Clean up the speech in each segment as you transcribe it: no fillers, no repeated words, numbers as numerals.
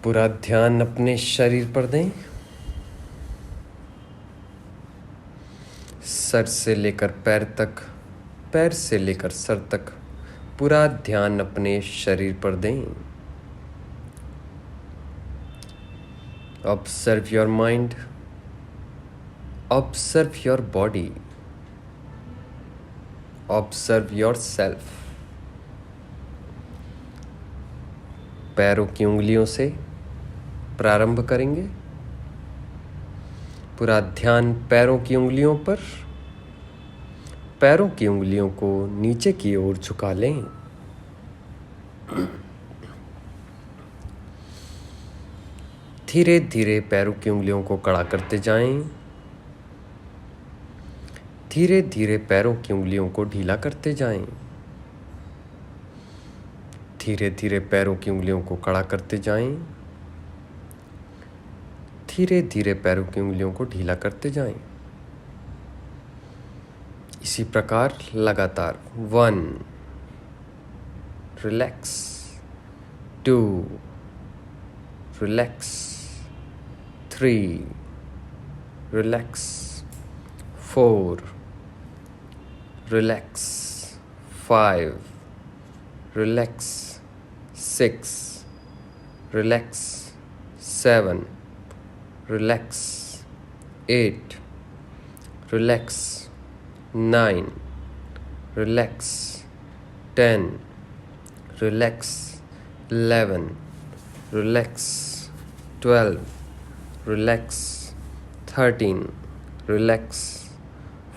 पूरा ध्यान अपने शरीर पर दें। सर से लेकर पैर तक, पैर से लेकर सर तक पूरा ध्यान अपने शरीर पर दें। Observe your mind, observe your body, observe your self. पैरों की उंगलियों से प्रारंभ करेंगे। पूरा ध्यान पैरों की उंगलियों पर। पैरों की उंगलियों को नीचे की ओर झुका लें। धीरे धीरे पैरों की उंगलियों को कड़ा करते जाएं। धीरे धीरे पैरों की उंगलियों को ढीला करते जाएं। धीरे धीरे पैरों की उंगलियों को कड़ा करते जाएं। धीरे धीरे पैरों की उंगलियों को ढीला करते जाएं। इसी प्रकार लगातार 1 relax, 2 relax, 3 relax, 4 relax, 5 relax, 6 relax, 7 relax, 8 relax, 9 relax, 10 relax, 11 relax, 12 relax, 13 relax,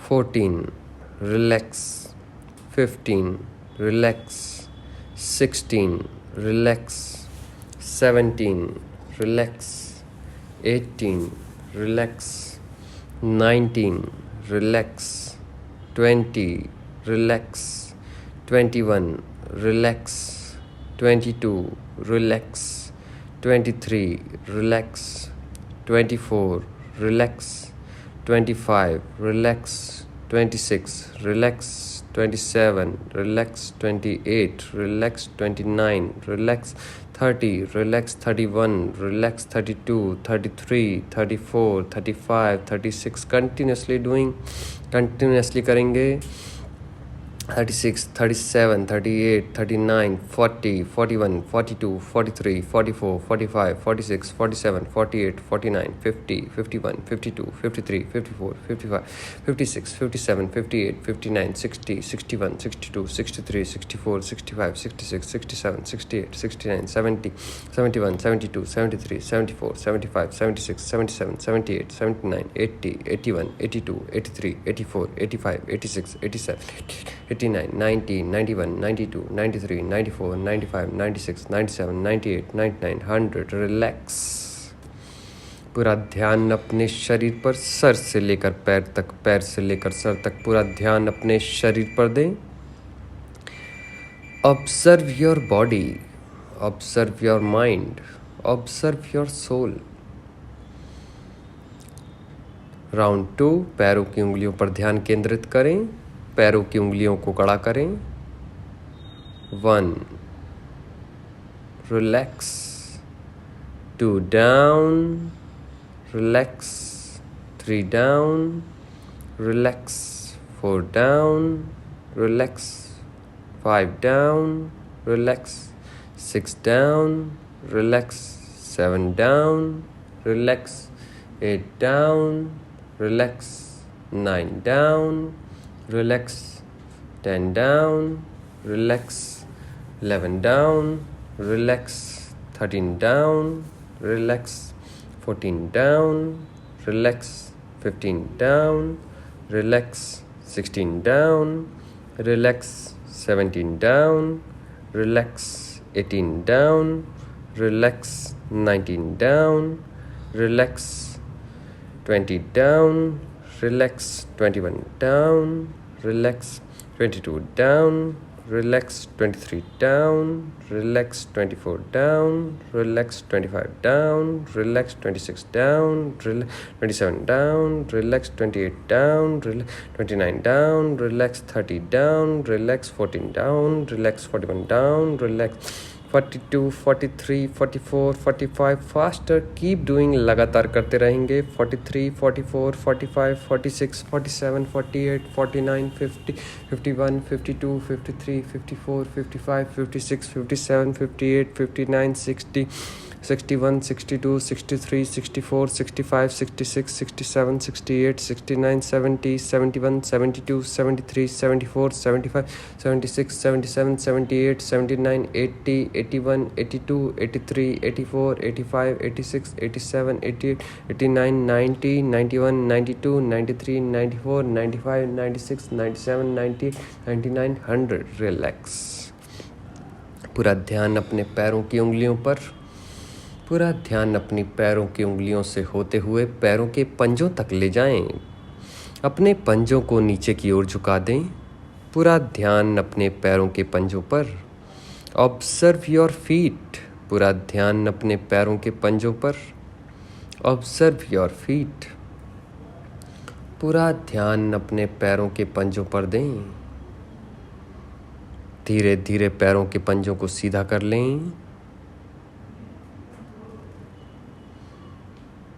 14 relax, 15 relax, 16 relax, 17 relax, 18 relax, 19 relax, 20 relax, 21 relax, 22 relax, 23 relax, 24 relax, 25 relax, 26 relax, 27 relax, 28 relax, 29 relax, 30 relax, 31 relax, 32 33 34 35 36 continuously करेंगे। 36 37 38 39 40 41 42 43 44 45 46 47 48 49 50 51 52 53 54 55 56 57 58 59 60 61 62 63 64 65 66 67 68 69 70 71 72 73 74 75 76 77 78 79 80 81 82 83 84 85 86 87 89 90 91 92 93 94 95 96 97 98 99 100 relax. पूरा ध्यान अपने शरीर पर, sir से लेकर पैर तक, पैर से लेकर सर तक पूरा ध्यान अपने शरीर पर दें। Observe your body, observe your mind, observe your soul. Round 2, पैरों की उंगलियों पर ध्यान केंद्रित करें। पैरों की उंगलियों को कड़ा करें। 1 relax, 2 down, relax, 3 down, relax, 4 down, relax, 5 down, relax, 6 down, relax, 7 down, relax, 8 down, relax, 9 down, relax, 10 down, relax, 11 down, relax, 13 down, relax, 14 down, relax, 15 down, relax, 16 down, relax, 17 down, relax, 18 down, relax, 19 down, relax, 20 down, relax, 21 down, relax, 22 down, relax, 23 down, relax, 24 down, relax, 25 down, relax, 26 down, 27 down, relax, 28 down, 29 down, relax, 30 down, relax, 14 down, relax, 41 down, relax, 42, 43, 44, 45. Faster, keep doing, लगातार करते रहेंगे. 43, 44, 45, 46, 47, 48, 49, 50, 51, 52, 53, 54, 55, 56, 57, 58, 59, 60, 61, 62, 63, 64, 65, 66, 67, 68, 69, 70, 71, 72, 73, 74, 75, 76, 77, 78, 79, 80, 81, 82, 83, 84, 85, 86, 87, 88, 89, 90, 91, 92, 93, 94, 95, 96, 97, 90, 99, 100. Relax. पूरा ध्यान अपने पैरों की उंगलियों पर. पूरा ध्यान अपनी पैरों की उंगलियों से होते हुए पैरों के पंजों तक ले जाएं. अपने पंजों को नीचे की ओर झुका दें. पूरा ध्यान अपने पैरों के पंजों पर. Observe your feet. पूरा ध्यान अपने पैरों के पंजों पर. Observe your feet. पूरा ध्यान अपने पैरों के पंजों पर दें. धीरे धीरे पैरों के पंजों को सीधा कर लें.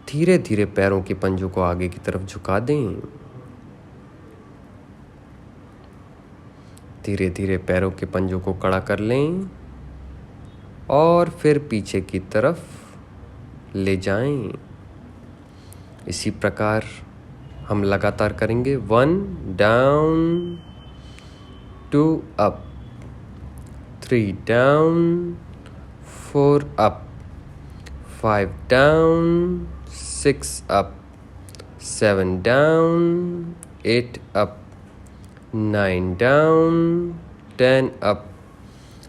धीरे धीरे पैरों के पंजों को आगे की तरफ झुका दें. धीरे धीरे पैरों के पंजों को कड़ा कर लें और फिर पीछे की तरफ ले जाएं. इसी प्रकार हम लगातार करेंगे. 1 down, 2 up, 3 down, 4 up, 5 down, 6 up, 7 down, 8 up, 9 down, 10 up,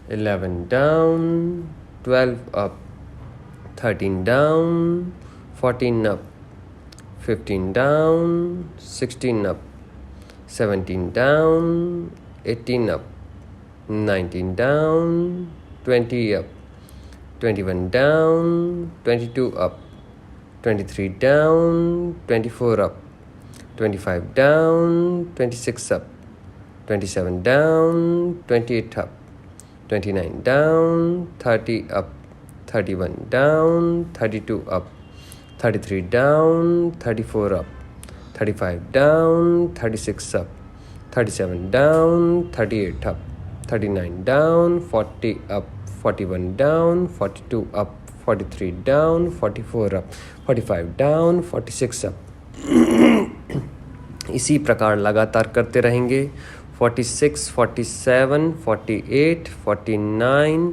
11 down, 12 up, 13 down, 14 up, 15 down, 16 up, 17 down, 18 up, 19 down, 20 up, 21 down, 22 up, 23 down, 24 up, 25 down, 26 up, 27 down, 28 up, 29 down, 30 up, 31 down, 32 up, 33 down, 34 up, 35 down, 36 up, 37 down, 38 up, 39 down, 40 up, 41 down, 42 up, 43 down, 44 up, 45 down, 46 up. इसी प्रकार लगातार करते रहेंगे. 46, 47, 48, 49,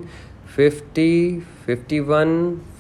50, 51,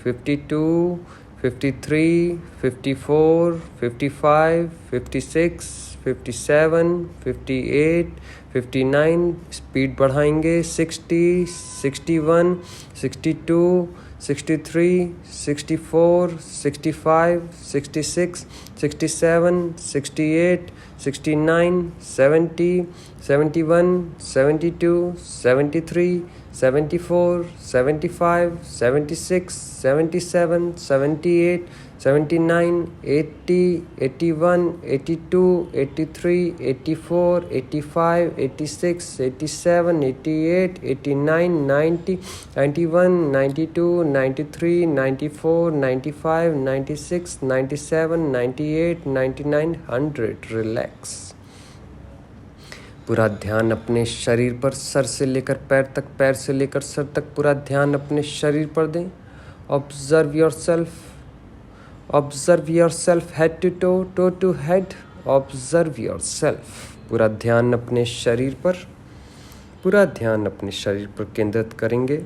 52, 53, 54, 55, 56, 57, 58, 59. Speed बढ़ाएंगे. 60, 61, 62, 63, 64, 65, 66, 67, 68, 69, 70, 71, 72, 73, 74, 75, 76, 77, 78, 79, 80, 81, 82, 83, 84, 85, 86, 87, 88, 89, 90, 91, 92, 93, 94, 95, 96, 97, 98, 99, 100. Relax. पूरा ध्यान अपने शरीर पर. सर से लेकर पैर तक, पैर से लेकर सर तक पूरा ध्यान अपने शरीर पर दें. Observe yourself. Observe yourself. Head to toe, toe to head. Observe yourself. पूरा ध्यान अपने शरीर पर. पूरा ध्यान अपने शरीर पर केंद्रित करेंगे.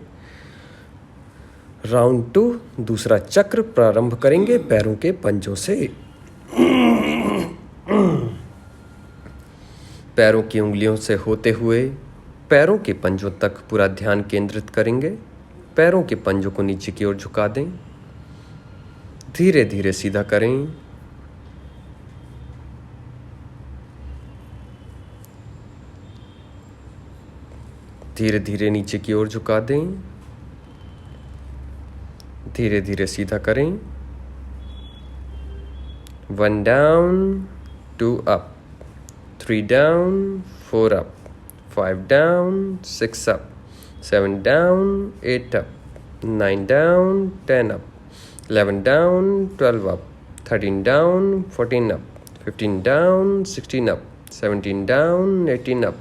राउंड 2, दूसरा चक्र प्रारंभ करेंगे पैरों के पंजों से. पैरों की उंगलियों से होते हुए पैरों के पंजों तक पूरा ध्यान केंद्रित करेंगे. पैरों के पंजों को नीचे की ओर झुका दें. धीरे धीरे सीधा करें. धीरे धीरे नीचे की ओर झुका दें. धीरे धीरे सीधा करें. 1 down, 2 up, 3 down, 4 up, 5 down, 6 up, 7 down, 8 up, 9 down, 10 up, 11 down, 12 up, 13 down, 14 up, 15 down, 16 up, 17 down, 18 up,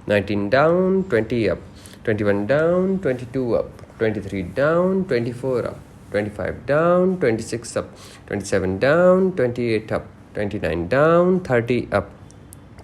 19 down, 20 up, 21 down, 22 up, 23 down, 24 up, 25 down, 26 up, 27 down, 28 up, 29 down, 30 up,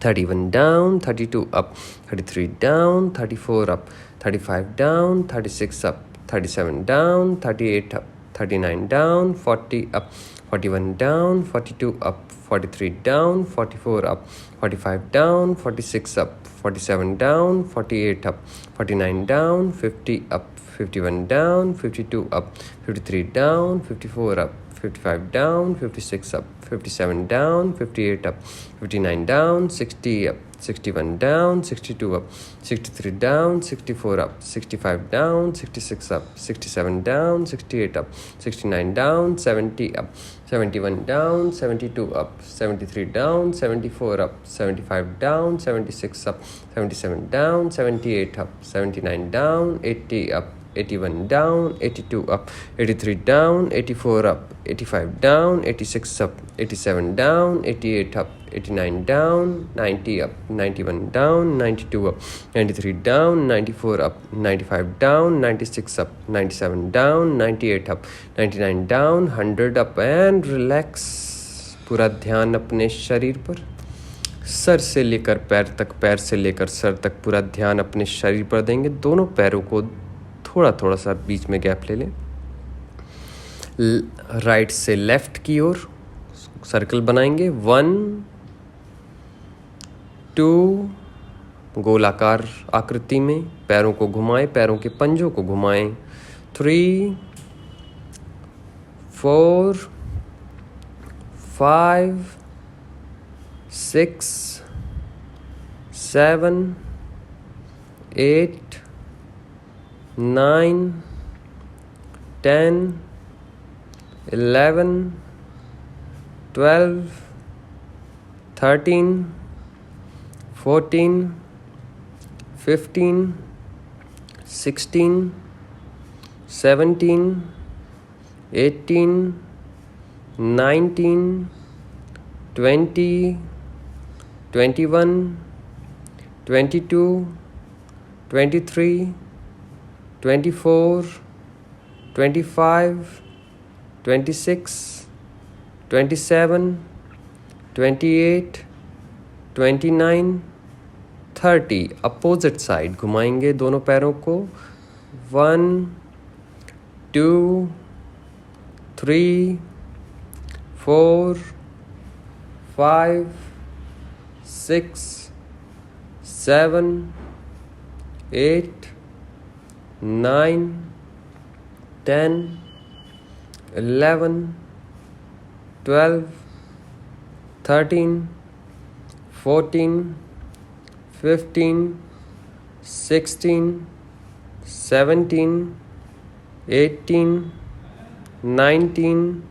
31 down, 32 up, 33 down, 34 up, 35 down, 36 up, 37 down, 38 up, 39 down, 40 up, 41 down, 42 up, 43 down, 44 up, 45 down, 46 up, 47 down, 48 up, 49 down, 50 up, 51 down, 52 up, 53 down, 54 up, 55 down, 56 up, 57 down, 58 up, 59 down, 60 up, 61 down, 62 up, 63 down, 64 up, 65 down, 66 up, 67 down, 68 up, 69 down, 70 up, 71 down, 72 up, 73 down, 74 up, 75 down, 76 up, 77 down, 78 up, 79 down, 80 up, 81 down, 82 up, 83 down, 84 up, 85 down, 86 up, 87 down, 88 up, 89 down, 90 up, 91 down, 92 up, 93 down, 94 up, 95 down, 96 up, 97 down, 98 up, 99 down, 100 up and relax. पूरा ध्यान अपने शरीर पर, sir से लेकर पैर तक, पैर से लेकर सर तक पूरा ध्यान अपने शरीर पर देंगे। दोनों पैरों को थोड़ा थोड़ा सा बीच में गैप ले लें। राइट से लेफ्ट की ओर सर्कल बनाएंगे। 1 2 गोलाकार आकृति में पैरों को घुमाएं, पैरों के पंजों को घुमाएं। 3 4 5 6 7 8 9 10 11 12 13 14 15 16 17 18 19 20 21 22 23 24 25 26 27 28 29 30 अपोजिट साइड घुमाएंगे दोनों पैरों को। 1 2 3 4 5 6 7 8 9 10 11 12 13 14 15 16 17 18 19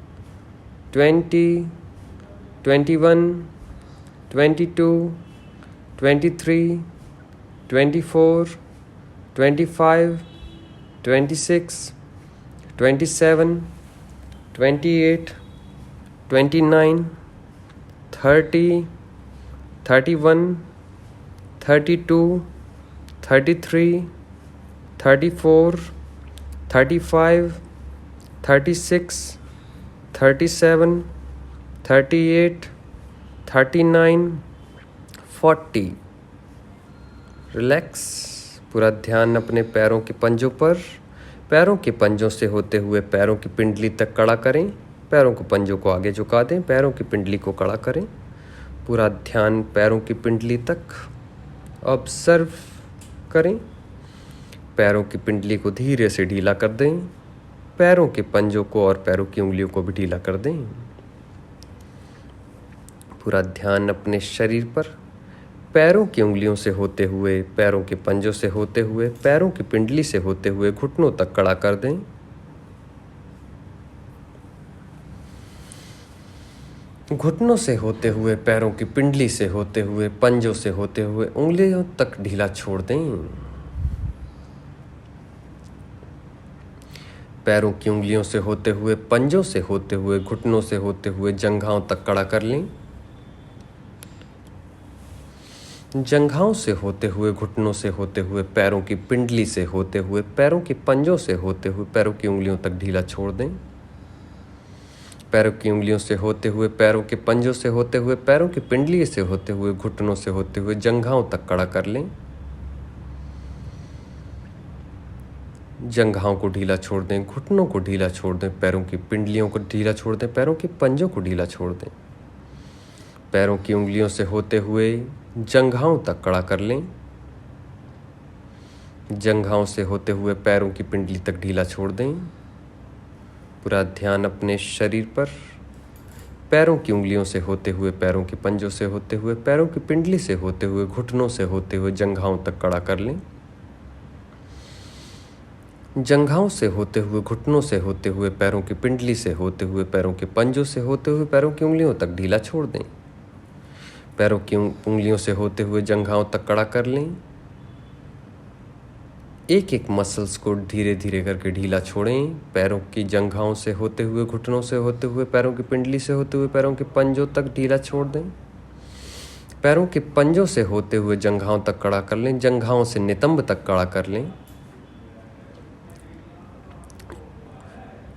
20 21 22 23 24 25 26 27 28 29 30 31 32 33 34 35 36 37 38 39 40 रिलैक्स। पूरा ध्यान अपने पैरों के पंजों पर। पैरों के पंजों से होते हुए पैरों की पिंडली तक कड़ा करें। पैरों को पंजों को आगे झुका दें, पैरों की पिंडली को कड़ा करें। पूरा ध्यान पैरों की पिंडली तक ऑब्जर्व करें। पैरों की पिंडली को धीरे से ढीला कर दें। पैरों के पंजों को और पैरों की उंगलियों को भी ढीला कर दें। पूरा ध्यान अपने शरीर पर। पैरों की उंगलियों से होते हुए, पैरों के पंजों से होते हुए, पैरों की पिंडली से होते हुए घुटनों तक कड़ा कर दें। घुटनों से होते हुए, पैरों की पिंडली से होते हुए, पंजों से होते हुए उंगलियों तक ढीला छोड़ दें। पैरों की उंगलियों से होते हुए, पंजों से होते हुए, घुटनों से होते हुए जंघाओं तक कड़ा कर लें। जंघाओं से होते हुए, घुटनों से होते हुए, पैरों की पिंडली से होते हुए, पैरों के पंजों से होते हुए, पैरों की उंगलियों तक ढीला छोड़ दें। पैरों की उंगलियों से होते हुए, पैरों के पंजों से होते हुए, पैरों की पिंडली से होते हुए, घुटनों से होते हुए जंघाओं तक कड़ा कर लें। जंघाओं को ढीला छोड़ दें, घुटनों को ढीला छोड़ दें, पैरों की पिंडलियों को ढीला छोड़ दें, पैरों के पंजों को ढीला छोड़ दें। पैरों की उंगलियों से होते हुए जंघाओं तक कड़ा कर लें। जंघाओं से होते हुए पैरों की पिंडली तक ढीला छोड़ दें। पूरा ध्यान अपने शरीर पर। पैरों की उंगलियों से होते हुए, पैरों के पंजों से होते हुए, पैरों की पिंडली से होते हुए, घुटनों से होते हुए जंघाओं तक कड़ा कर लें। जंघाओं से होते हुए, घुटनों से होते हुए, पैरों की पिंडली से होते हुए, पैरों के पंजों से होते हुए, पैरों की उंगलियों तक ढीला छोड़ दें। पैरों की उंगलियों से होते हुए जंघाओं तक कड़ा कर लें। एक एक मसल्स को धीरे धीरे करके ढीला छोड़ें। पैरों की जंघाओं से होते हुए, घुटनों से होते हुए, पैरों की पिंडली से होते हुए, पैरों के पंजों तक ढीला छोड़ दें। पैरों के पंजों से होते हुए जंघाओं तक कड़ा कर लें। जंघाओं से नितंब तक कड़ा कर लें।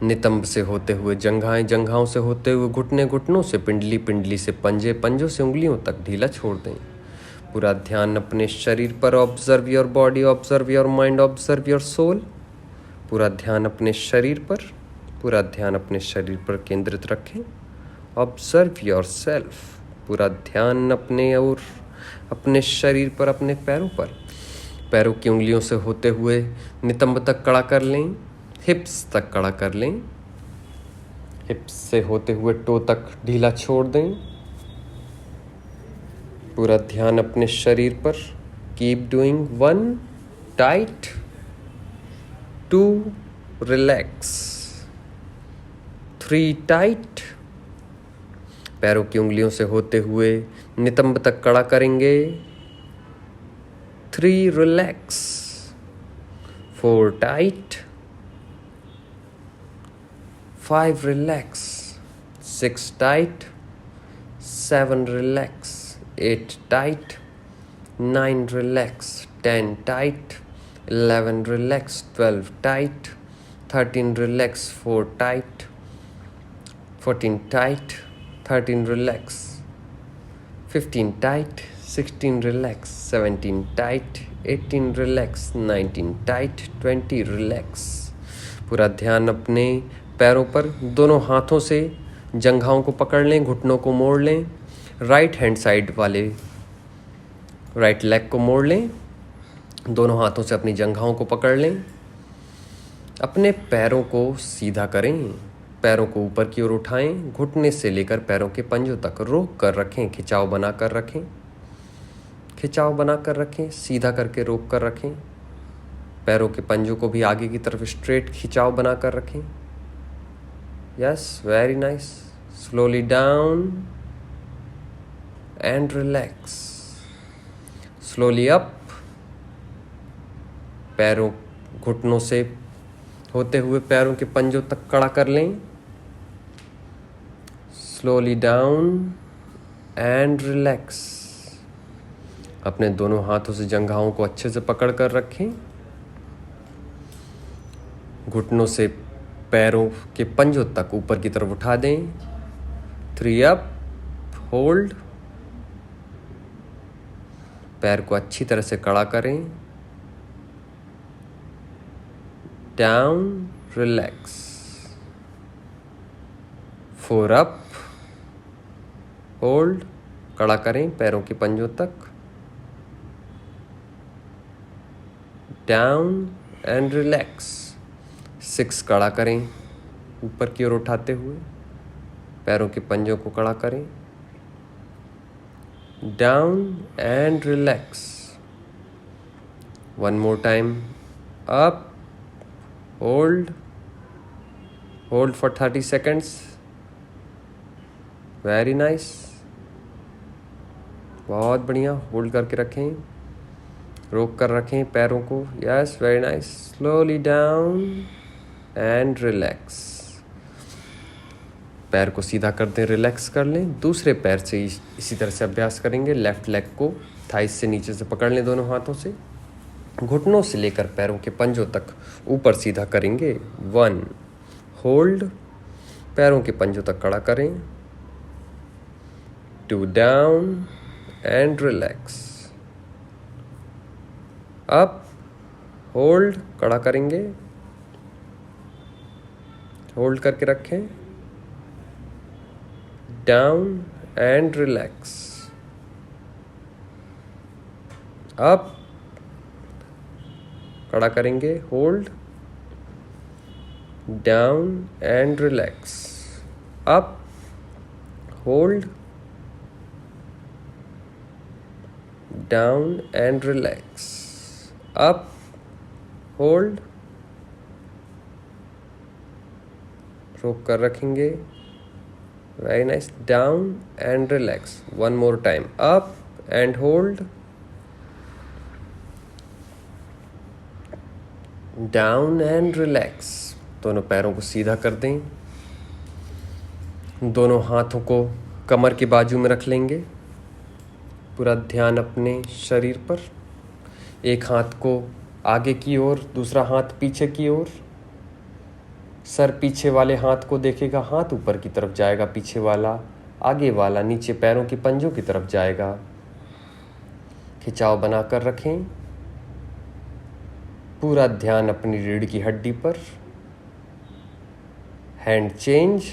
नितंब से होते हुए जंघाएं, जंघाओं से होते हुए घुटने, घुटनों से पिंडली, पिंडली से पंजे, पंजों से उंगलियों तक ढीला छोड़ दें। पूरा ध्यान अपने शरीर पर। Observe your body, observe your mind, observe your soul. पूरा ध्यान अपने शरीर पर, पूरा ध्यान अपने शरीर पर केंद्रित रखें। Observe yourself. पूरा ध्यान अपने और अपने शरीर पर, अपने पैरों पर। पैरों की उंगलियों से होते हुए नितंब तक कड़ा कर लें। हिप्स तक कड़ा कर लें। हिप्स से होते हुए टो तक ढीला छोड़ दें। पूरा ध्यान अपने शरीर पर। Keep doing. 1 tight, 2 relax, 3 tight. पैरों की उंगलियों से होते हुए नितंब तक कड़ा करेंगे। 3 relax, 4 tight, 5 relax, 6 tight, 7 relax, 8 tight, 9 relax, 10 tight, 11 relax, 12 tight, 13 relax, 4 tight, 14 tight, 13 relax, 15 tight, 16 relax, 17 tight, 18 relax, 19 tight, 20 relax। पूरा ध्यान अपने पैरों पर। दोनों हाथों से जंघाओं को पकड़ लें, घुटनों को मोड़ लें। राइट हैंड साइड वाले राइट लेग को मोड़ लें। दोनों हाथों से अपनी जंघाओं को पकड़ लें। अपने पैरों को सीधा करें। पैरों को ऊपर की ओर उठाएं। घुटने से लेकर पैरों के पंजों तक रोक कर रखें। खिंचाव बना कर रखें। खिंचाव बना कर रखें। सीधा करके रोक कर रखें। पैरों के पंजों को भी आगे की तरफ स्ट्रेट खिंचाव बना कर रखें। Yes, very nice. Slowly down and relax. Slowly up. पैरों, घुटनों से होते हुए पैरों के पंजों तक कड़ा कर लें। Slowly down and relax. अपने दोनों हाथों से जंघाओं को अच्छे से पकड़ कर रखें। घुटनों से पैरों के पंजों तक ऊपर की तरफ उठा दें। 3 अप, होल्ड। पैर को अच्छी तरह से कड़ा करें। Down, relax. 4 up, hold. कड़ा करें पैरों के पंजों तक। Down and relax. 6 कड़ा करें ऊपर की ओर उठाते हुए। पैरों के पंजों को कड़ा करें। Down and relax. 1 more time. Up, hold, hold for 30 seconds. Very nice. बहुत बढ़िया। होल्ड करके रखें, रोक कर रखें पैरों को। Yes, very nice. Slowly down and relax. पैर को सीधा कर दें, रिलैक्स कर लें। दूसरे पैर से इसी तरह से अभ्यास करेंगे। लेफ्ट लेग को थाइस से नीचे से पकड़ लें दोनों हाथों से, घुटनों से लेकर पैरों के पंजों तक ऊपर सीधा करेंगे। 1 होल्ड, पैरों के पंजों तक खड़ा करें। 2 down and relax. Up, hold, खड़ा करेंगे, होल्ड करके रखें। Down and relax. अप, खड़ा करेंगे, hold, down and relax. Up, hold, down and relax. Up, hold, रोक कर रखेंगे। Very nice. Down and relax. 1 more time. Up and hold, down and relax. दोनों पैरों को सीधा कर दें। दोनों हाथों को कमर के बाजू में रख लेंगे। पूरा ध्यान अपने शरीर पर। एक हाथ को आगे की ओर, दूसरा हाथ पीछे की ओर। सर पीछे वाले हाथ को देखेगा, हाथ ऊपर की तरफ जाएगा, पीछे वाला, आगे वाला नीचे पैरों के पंजों की तरफ जाएगा। खिंचाव बनाकर रखें। पूरा ध्यान अपनी रीढ़ की हड्डी पर। Hand change.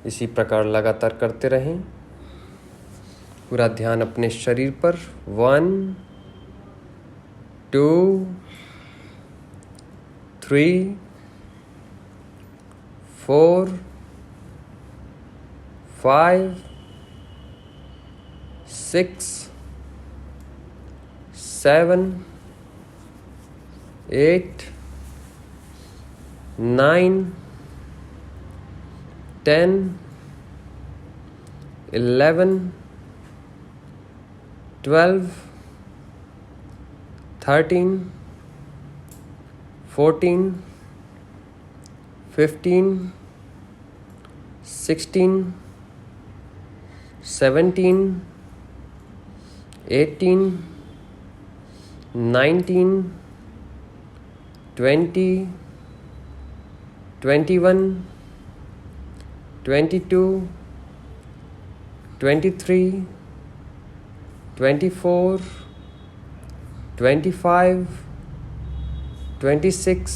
इसी प्रकार लगातार करते रहें। पूरा ध्यान अपने शरीर पर। 1 2 3 4 5 6 7 8 9 10 11 12 13 14 15 16 17 18 19 20 21 22 23 24 25 26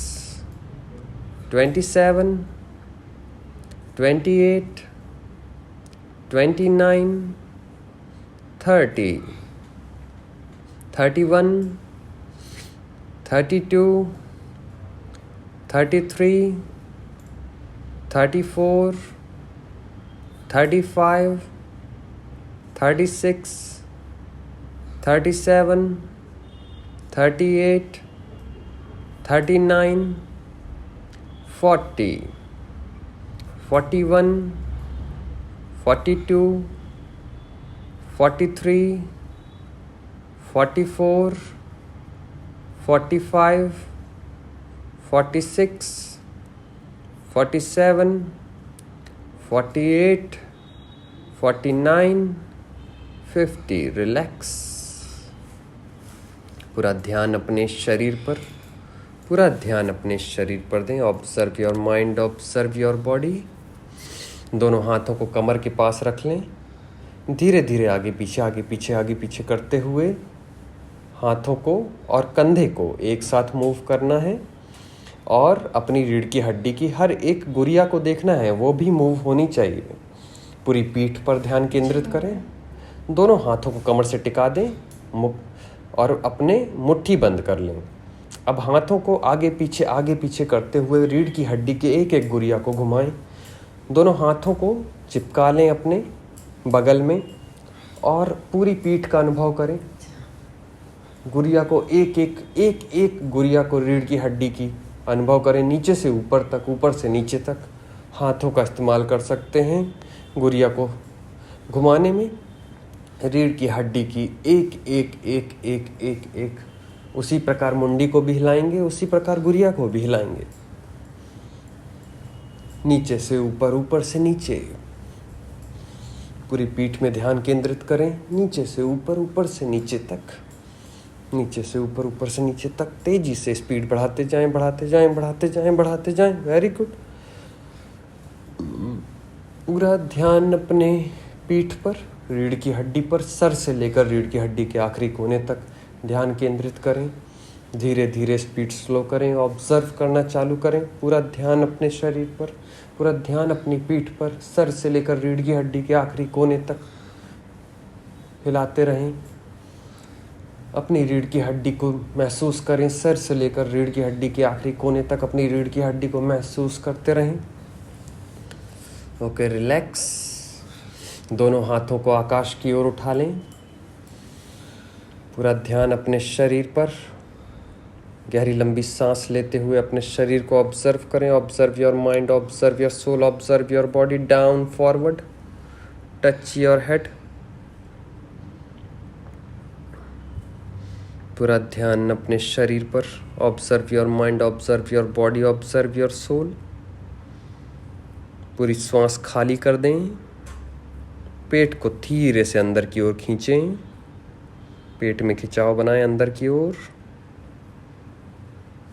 27 28 29 30 31 32 33 34 35 36 37 38 39 40 41 42 43 44 45 46 47 48 49 50। रिलैक्स। पूरा ध्यान अपने शरीर पर, पूरा ध्यान अपने शरीर पर दें। Observe your mind, observe your body. दोनों हाथों को कमर के पास रख लें। धीरे धीरे आगे पीछे, आगे पीछे, आगे पीछे करते हुए हाथों को और कंधे को एक साथ मूव करना है और अपनी रीढ़ की हड्डी की हर एक गुड़िया को देखना है, वो भी मूव होनी चाहिए। पूरी पीठ पर ध्यान केंद्रित करें। दोनों हाथों को कमर से टिका दें और अपने मुट्ठी बंद कर लें। अब हाथों को आगे पीछे करते हुए रीढ़ की हड्डी के एक एक गुड़िया को घुमाएं। दोनों हाथों को चिपका लें अपने बगल में और पूरी पीठ का अनुभव करें। गुड़िया को एक एक गुड़िया को रीढ़ की हड्डी की अनुभव करें, नीचे से ऊपर तक, ऊपर से नीचे तक। हाथों का इस्तेमाल कर सकते हैं गुड़िया को घुमाने में। रीढ़ की हड्डी की एक उसी प्रकार मुंडी को भी हिलाएंगे, उसी प्रकार गुरिया को भी हिलाएंगे। नीचे से ऊपर, ऊपर से नीचे। पूरी पीठ में ध्यान केंद्रित करें, नीचे से ऊपर, ऊपर से नीचे तक, नीचे से ऊपर, ऊपर से नीचे तक। तेजी से स्पीड बढ़ाते जाएं, बढ़ाते जाएं, बढ़ाते जाएं, बढ़ाते जाएं। Very good. पूरा ध्यान अपने पीठ पर, रीढ़ की हड्डी पर, सर से लेकर रीढ़ की हड्डी के आखिरी कोने तक ध्यान केंद्रित करें। धीरे धीरे स्पीड स्लो करें, ऑब्जर्व करना चालू करें। पूरा ध्यान अपने शरीर पर, पूरा ध्यान अपनी पीठ पर, सर से लेकर रीढ़ की हड्डी के आखिरी कोने तक हिलाते रहें। अपनी रीढ़ की हड्डी को महसूस करें, सर से लेकर रीढ़ की हड्डी के आखिरी कोने तक अपनी रीढ़ की हड्डी को महसूस करते रहें। Okay, relax. दोनों हाथों को आकाश की ओर उठा लें। पूरा ध्यान अपने शरीर पर। गहरी लंबी सांस लेते हुए अपने शरीर को ऑब्जर्व करें। Observe your mind, observe your soul, observe your body. Down, forward, touch your head. पूरा ध्यान अपने शरीर पर। Observe your mind, observe your body, observe your soul. पूरी श्वास खाली कर दें। पेट को धीरे से अंदर की ओर खींचें। पेट में खिंचाव बनाएं अंदर की ओर।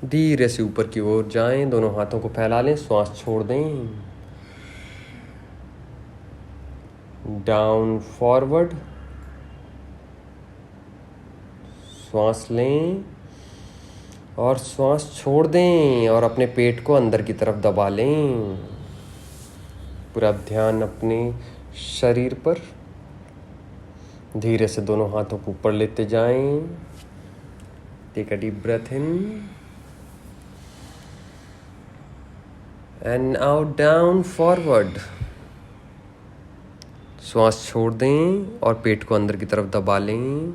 धीरे से ऊपर की ओर जाएं। दोनों हाथों को फैला लें, श्वास छोड़ दें। Down, forward. श्वास लें और श्वास छोड़ दें और अपने पेट को अंदर की तरफ दबा लें। पूरा ध्यान अपने शरीर पर। धीरे से दोनों हाथों को ऊपर लेते जाएं। Take a deep breath in and out, down, forward. श्वास छोड़ दें और पेट को अंदर की तरफ दबा लें।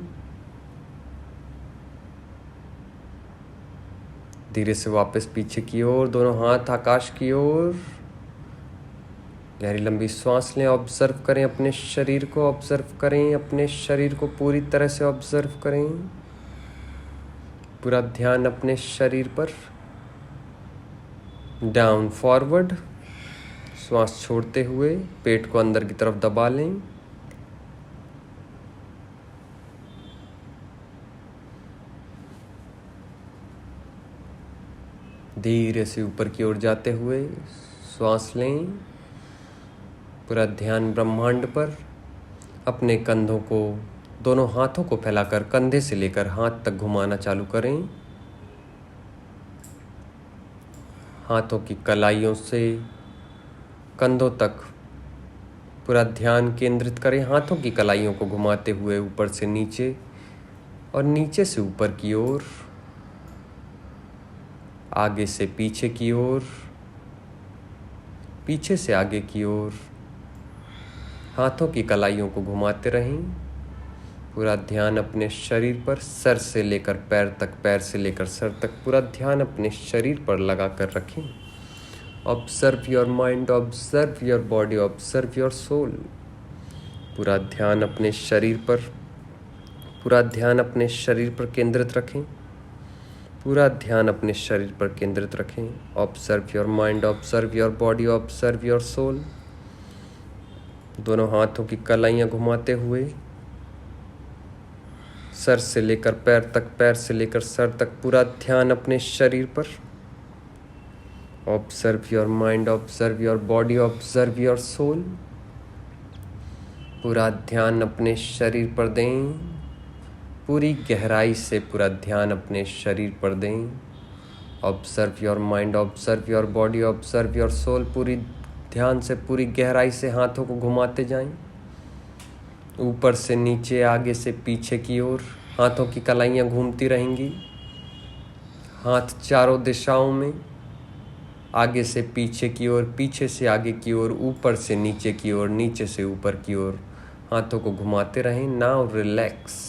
धीरे से वापस पीछे की ओर, दोनों हाथ आकाश की ओर। गहरी लंबी सांस लें। ऑब्जर्व करें अपने शरीर को, ऑब्जर्व करें अपने शरीर को, पूरी तरह से ऑब्जर्व करें। पूरा ध्यान अपने शरीर पर। Down, forward. श्वास छोड़ते हुए पेट को अंदर की तरफ दबा लें। धीरे से ऊपर की ओर जाते हुए श्वास लें। पूरा ध्यान ब्रह्मांड पर। अपने कंधों को, दोनों हाथों को फैलाकर कंधे से लेकर हाथ तक घुमाना चालू करें। हाथों की कलाइयों से कंधों तक पूरा ध्यान केंद्रित करें। हाथों की कलाइयों को घुमाते हुए ऊपर से नीचे और नीचे से ऊपर की ओर, आगे से पीछे की ओर, पीछे से आगे की ओर। हाथों की कलाइयों को घुमाते रहें। पूरा ध्यान अपने शरीर पर, सर से लेकर पैर तक, पैर से लेकर सर तक। पूरा ध्यान अपने शरीर पर लगा कर रखें। Observe your mind, observe your body, observe your soul. पूरा ध्यान अपने शरीर पर, पूरा ध्यान अपने शरीर पर केंद्रित रखें। पूरा ध्यान अपने शरीर पर केंद्रित रखें। Observe your mind, observe your body, observe your soul. दोनों हाथों की कलाइयाँ घुमाते हुए सर से लेकर पैर तक, पैर से लेकर सर तक। पूरा ध्यान अपने शरीर पर। Observe your mind, observe your body, observe your soul. पूरा ध्यान अपने शरीर पर दें। पूरी गहराई से पूरा ध्यान अपने शरीर पर दें। Observe your mind, observe your body, observe your soul. पूरी ध्यान से, पूरी गहराई से हाथों को घुमाते जाएं। ऊपर से नीचे, आगे से पीछे की ओर। हाथों की कलाइयाँ घूमती रहेंगी। हाथ चारों दिशाओं में, आगे से पीछे की ओर, पीछे से आगे की ओर, ऊपर से नीचे की ओर, नीचे से ऊपर की ओर। हाथों को घुमाते रहें। Now relax.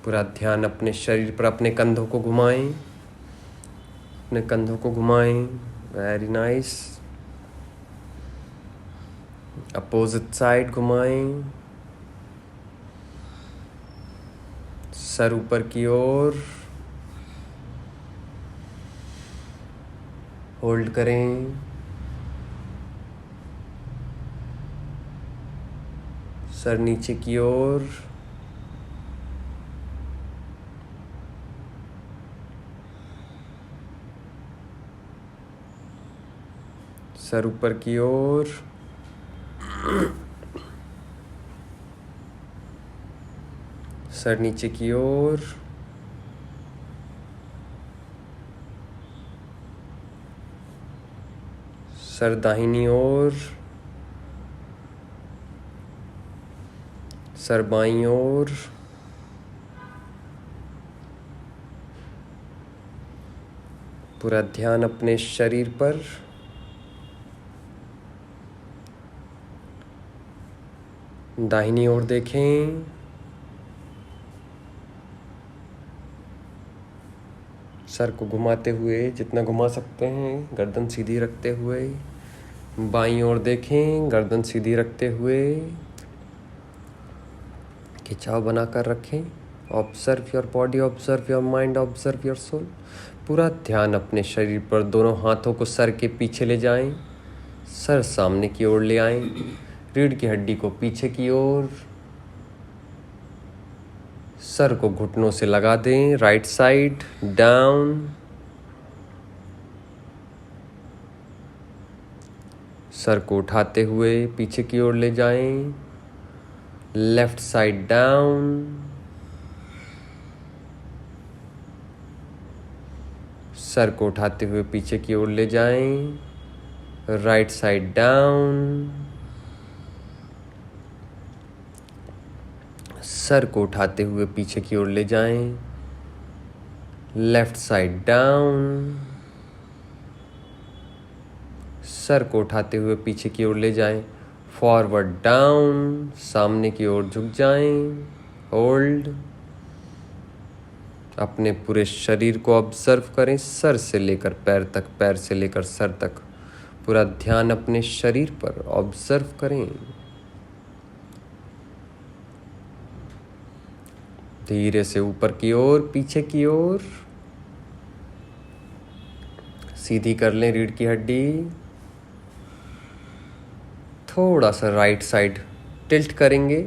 पूरा ध्यान अपने शरीर पर। अपने कंधों को घुमाएं, अपने कंधों को घुमाएं। Very nice. अपोजिट साइड घुमाएं। सर ऊपर की ओर, होल्ड करें। सर नीचे की ओर, सर ऊपर की ओर, सर नीचे की ओर, सर दाहिनी ओर, सर बाईं ओर, पूरा ध्यान अपने शरीर पर। दाहिनी ओर देखें। सर को घुमाते हुए, जितना घुमा सकते हैं, गर्दन सीधी रखते हुए। बाईं ओर देखें, गर्दन सीधी रखते हुए, खिंचाव बनाकर रखें। Observe your body, observe your mind, observe your soul. पूरा ध्यान अपने शरीर पर। दोनों हाथों को सर के पीछे ले जाएं, सर सामने की ओर ले आएं, रीढ़ की हड्डी को पीछे की ओर, सर को घुटनों से लगा दें। राइट साइड डाउन, सर को उठाते हुए पीछे की ओर ले जाएं। लेफ्ट साइड डाउन, सर को उठाते हुए पीछे की ओर ले जाएं। राइट साइड डाउन, सर को उठाते हुए पीछे की ओर ले जाएं। लेफ्ट साइड डाउन, सर को उठाते हुए पीछे की ओर ले जाएं। फॉरवर्ड डाउन, सामने की ओर झुक जाएं। होल्ड। अपने पूरे शरीर को ऑब्जर्व करें, सर से लेकर पैर तक, पैर से लेकर सर तक। पूरा ध्यान अपने शरीर पर ऑब्जर्व करें। धीरे से ऊपर की ओर, पीछे की ओर सीधी कर लें रीढ़ की हड्डी। थोड़ा सा राइट साइड टिल्ट करेंगे,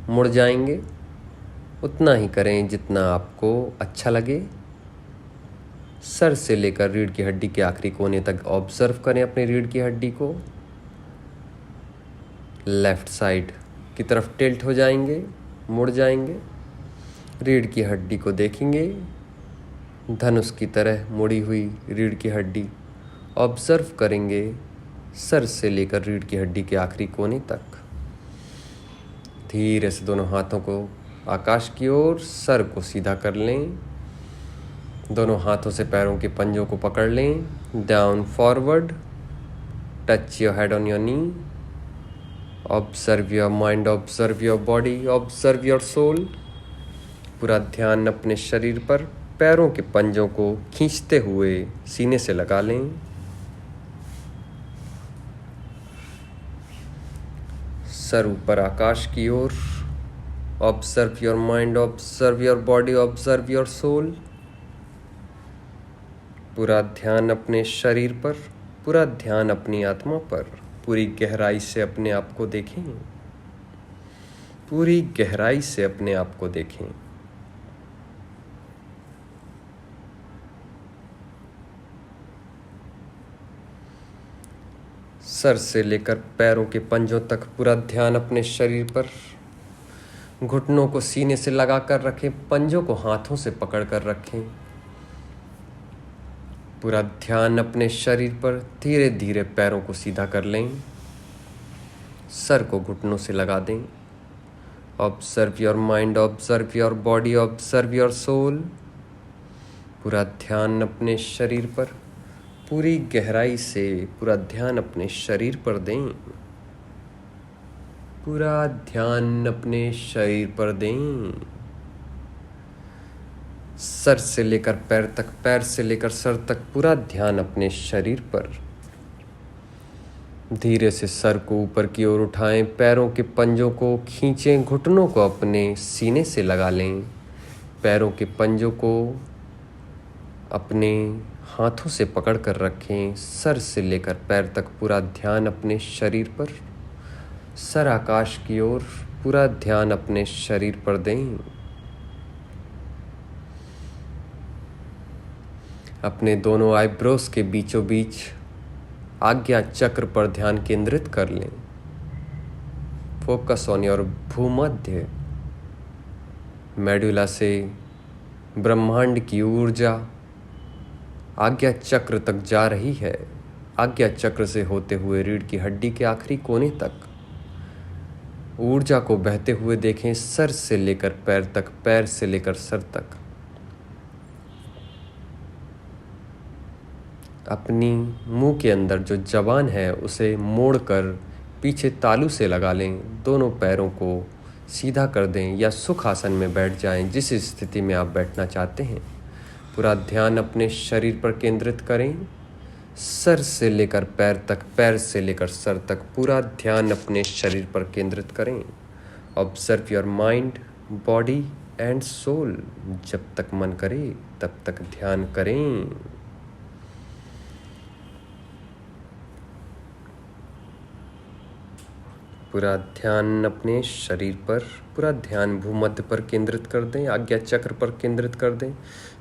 मुड़ जाएंगे। उतना ही करें जितना आपको अच्छा लगे। सर से लेकर रीढ़ की हड्डी के आखिरी कोने तक ऑब्जर्व करें अपनी रीढ़ की हड्डी को। लेफ्ट साइड की तरफ टिल्ट हो जाएंगे, मुड़ जाएंगे। रीढ़ की हड्डी को देखेंगे, धनुष की तरह मुड़ी हुई रीढ़ की हड्डी ऑब्जर्व करेंगे, सर से लेकर रीढ़ की हड्डी के आखिरी कोने तक। धीरे से दोनों हाथों को आकाश की ओर, सर को सीधा कर लें। दोनों हाथों से पैरों के पंजों को पकड़ लें। Down forward, touch your head on your knee. Observe your mind, observe your body, observe your soul. पूरा ध्यान अपने शरीर पर। पैरों के पंजों को खींचते हुए सीने से लगा लें। सर ऊपर आकाश की ओर। Observe your mind, observe your body, observe your soul. पूरा ध्यान अपने शरीर पर, पूरा ध्यान अपनी आत्मा पर। पूरी गहराई से अपने आप को देखें। पूरी गहराई से अपने आप को देखें। सर से लेकर पैरों के पंजों तक पूरा ध्यान अपने शरीर पर। घुटनों को सीने से लगाकर रखें, पंजों को हाथों से पकड़कर रखें। पूरा ध्यान अपने शरीर पर। धीरे धीरे पैरों को सीधा कर लें, सर को घुटनों से लगा दें। Observe your mind, observe your body, observe your soul. पूरा ध्यान अपने शरीर पर, पूरी गहराई से पूरा ध्यान अपने शरीर पर दें। पूरा ध्यान अपने शरीर पर दें। सर से लेकर पैर तक, पैर से लेकर सर तक पूरा ध्यान अपने शरीर पर। धीरे से सर को ऊपर की ओर उठाएं, पैरों के पंजों को खींचें, घुटनों को अपने सीने से लगा लें। पैरों के पंजों को अपने हाथों से पकड़ कर रखें। सर से लेकर पैर तक पूरा ध्यान अपने शरीर पर। सर आकाश की ओर, पूरा ध्यान अपने शरीर पर दें। अपने दोनों आईब्रोज के बीचों बीच आज्ञा चक्र पर ध्यान केंद्रित कर लें। फोकस ऑन योर भूमध्य। मेडुला से ब्रह्मांड की ऊर्जा आज्ञा चक्र तक जा रही है। आज्ञा चक्र से होते हुए रीढ़ की हड्डी के आखिरी कोने तक ऊर्जा को बहते हुए देखें। सर से लेकर पैर तक, पैर से लेकर सर तक। अपनी मुंह के अंदर जो जबान है उसे मोड़कर पीछे तालू से लगा लें। दोनों पैरों को सीधा कर दें या सुख आसन में बैठ जाएं, जिस स्थिति में आप बैठना चाहते हैं। पूरा ध्यान अपने शरीर पर केंद्रित करें। सर से लेकर पैर तक, पैर से लेकर सर तक पूरा ध्यान अपने शरीर पर केंद्रित करें। Observe your mind, body and soul. जब तक मन करे तब तक ध्यान करें। पूरा ध्यान अपने शरीर पर, पूरा ध्यान भूमध्य पर केंद्रित कर दें। आज्ञा चक्र पर केंद्रित कर दें।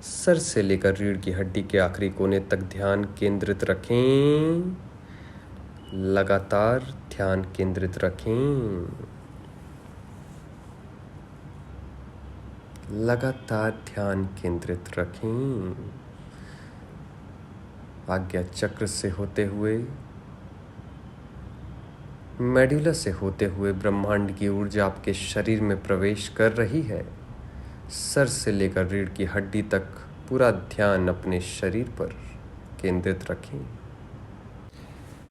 सर से लेकर रीढ़ की हड्डी के आखिरी कोने तक ध्यान केंद्रित रखें। लगातार ध्यान केंद्रित रखें। लगातार ध्यान केंद्रित रखें। आज्ञा चक्र से होते हुए, मेडुला से होते हुए ब्रह्मांड की ऊर्जा आपके शरीर में प्रवेश कर रही है। सर से लेकर रीढ़ की हड्डी तक पूरा ध्यान अपने शरीर पर केंद्रित रखें।